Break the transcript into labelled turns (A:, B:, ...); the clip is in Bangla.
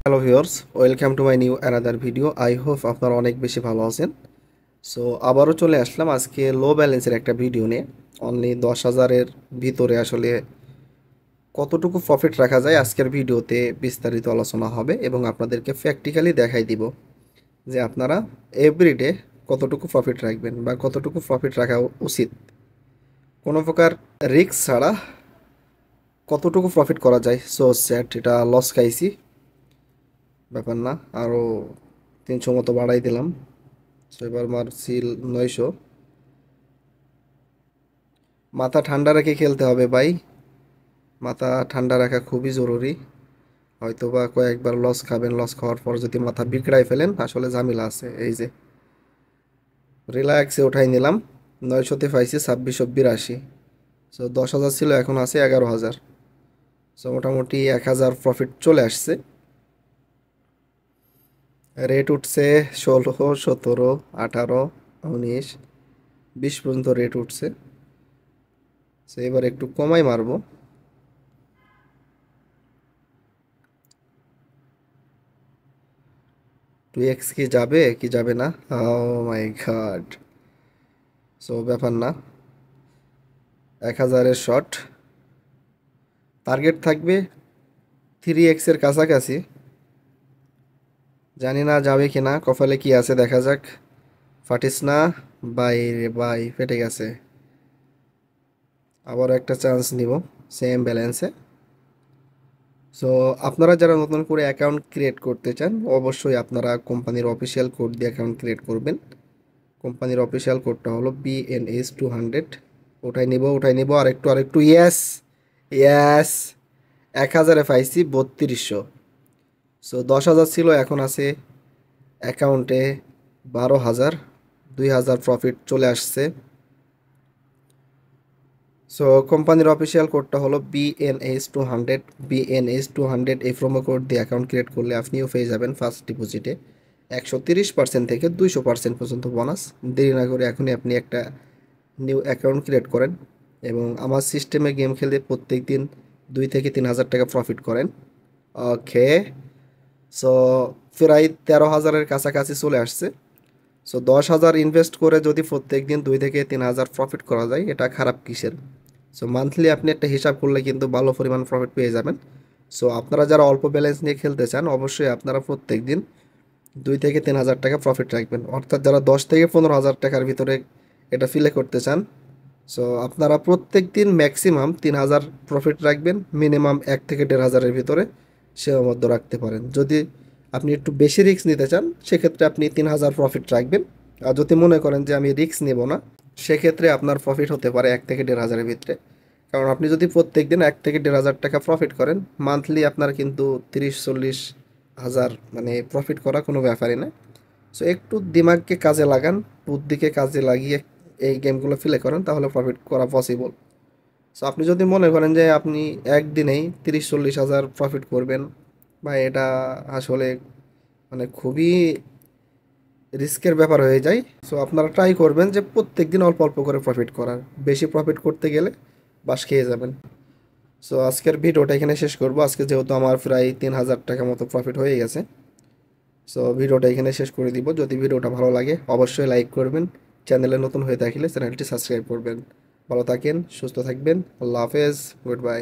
A: Hello viewers, welcome to my new another video. I hope আপনারা অনেক বেশি ভালো আছেন। সো আবারও চলে আসলাম আজকে লো ব্যালেন্সের একটা ভিডিও নিয়ে। অনলি 10,000-এর ভিতরে আসলে কতটুকু প্রফিট রাখা যায় আজকের ভিডিওতে বিস্তারিত আলোচনা হবে এবং আপনাদেরকে প্র্যাকটিক্যালি দেখাই দিব যে আপনারা এভরিডে কতটুকু প্রফিট রাখবেন বা কতটুকু প্রফিট রাখা উচিত। কোনো প্রকার রিস্ক ছাড়া কতটুকু প্রফিট করা যায়। সো স্যাট এটা লস খাইছি, ব্যাপার না, আরও 300 মতো বাড়াই দিলাম। তো এবার মারছি 900। মাথা ঠান্ডা রেখে খেলতে হবে ভাই, মাথা ঠান্ডা রাখা খুবই জরুরি। হয়তো বা কয়েকবার লস খাবেন, লস খাওয়ার পর যদি মাথা বিগড়াই ফেলেন আসলে ঝামেলা আছে। এই যে রিল্যাক্সে উঠাই নিলাম, 900-তে পাইছি 2682। সো 10,000 ছিল, এখন আছে 11,000। সো মোটামুটি 1,000 প্রফিট চলে আসছে। রেট উঠছে 16, 17, 18, 19, 20 পর্যন্ত রেট উঠছে। সো এবার একটু কমাই মারবো। 2x কি যাবে কি যাবে না, ও মাই গড। সো ব্যাপার না, 1,000-এর শট টার্গেট থাকবে 3x-এর কাছাকাছি। জানি না যাবে কি না, কপালে কি আছে দেখা যাক। ফাটিস না, বাই রে বাই, ফেটে গেছে। আবার একটা চান্স নিব সেম ব্যালেন্সে। সো আপনারা যারা নতুন করে অ্যাকাউন্ট ক্রিয়েট করতে চান অবশ্যই আপনারা কোম্পানির অফিসিয়াল কোড দিয়ে অ্যাকাউন্ট ক্রিয়েট করবেন। কোম্পানির অফিসিয়াল কোডটা হলো BNS200। ওটাই নিব আরেকটু ইয়েস, ইয়েস। 1,000-এ পাইছি 3200। সো 10,000 ছিল, এখন আছে অ্যাকাউন্টে 12,000। 2,000 প্রফিট চলে আসছে। সো কোম্পানির অফিসিয়াল কোডটা হলো BNS200। BNS200 এই প্রোমো কোড দিয়ে অ্যাকাউন্ট ক্রিয়েট করলে আপনিও পেয়ে যাবেন ফার্স্ট ডিপোজিটে 130% থেকে 200% পর্যন্ত বোনাস। দেরি না করে এখনই আপনি একটা নিউ অ্যাকাউন্ট ক্রিয়েট করেন এবং আমার সিস্টেমে গেম খেলে প্রত্যেক দিন 2 থেকে 3 হাজার টাকা প্রফিট করেন। ওকে। সো প্রায় 13,000-এর কাছাকাছি চলে আসছে। সো 10,000 ইনভেস্ট করে যদি প্রত্যেক দিন 2 থেকে 3 হাজার প্রফিট করা যায়, এটা খারাপ কিসের? সো মান্থলি আপনি একটা হিসাব করলে কিন্তু ভালো পরিমাণ প্রফিট পেয়ে যাবেন। সো আপনারা যারা অল্প ব্যালেন্স নিয়ে খেলতে চান অবশ্যই আপনারা প্রত্যেক দিন 2 থেকে 3 হাজার টাকা প্রফিট রাখবেন। অর্থাৎ যারা 10 থেকে 15 হাজার টাকার ভিতরে এটা ফিলে করতে চান, সো আপনারা প্রত্যেক দিন ম্যাক্সিমাম 3,000 প্রফিট রাখবেন, মিনিমাম 1 থেকে 1,500-এর ভিতরে সীমাবদ্ধ রাখতে পারেন। যদি আপনি একটু বেশি রিস্ক নিতে চান সেক্ষেত্রে আপনি 3,000 প্রফিট রাখবেন। আর যদি মনে করেন যে আমি রিস্ক নেব না, সেক্ষেত্রে আপনার প্রফিট হতে পারে 1 থেকে 1,500-এর ভিতরে। কারণ আপনি যদি প্রত্যেক দিন 1 থেকে 1,500 টাকা প্রফিট করেন, মান্থলি আপনার কিন্তু 30-40 হাজার মানে প্রফিট করা কোনো ব্যাপারই না। সো একটু দিমাগকে কাজে লাগান, বুদ্ধিকে কাজে লাগিয়ে এই গেমগুলো প্লে করেন, তাহলে প্রফিট করা পসিবল। সো আপনি যদি মনে করেন যে আপনি একদিনেই 30-40 হাজার প্রফিট করবেন, বা এটা আসলে মানে খুবই রিস্কের ব্যাপার হয়ে যায়। সো আপনারা ট্রাই করবেন যে প্রত্যেক দিন অল্প অল্প করে প্রফিট করার। বেশি প্রফিট করতে গেলে বাস খেয়ে যাবেন। সো আজকের ভিডিওটা এখানে শেষ করব। আজকে যেহেতু আমার প্রায় 3,000 টাকা মতো প্রফিট হয়ে গেছে, সো ভিডিওটা এখানে শেষ করে দিব। যদি ভিডিওটা ভালো লাগে অবশ্যই লাইক করবেন, চ্যানেলে নতুন হয়ে থাকলে চ্যানেলটি সাবস্ক্রাইব করবেন। ভালো থাকেন, সুস্থ থাকবেন, আল্লাহ হাফেজ, গুড বাই।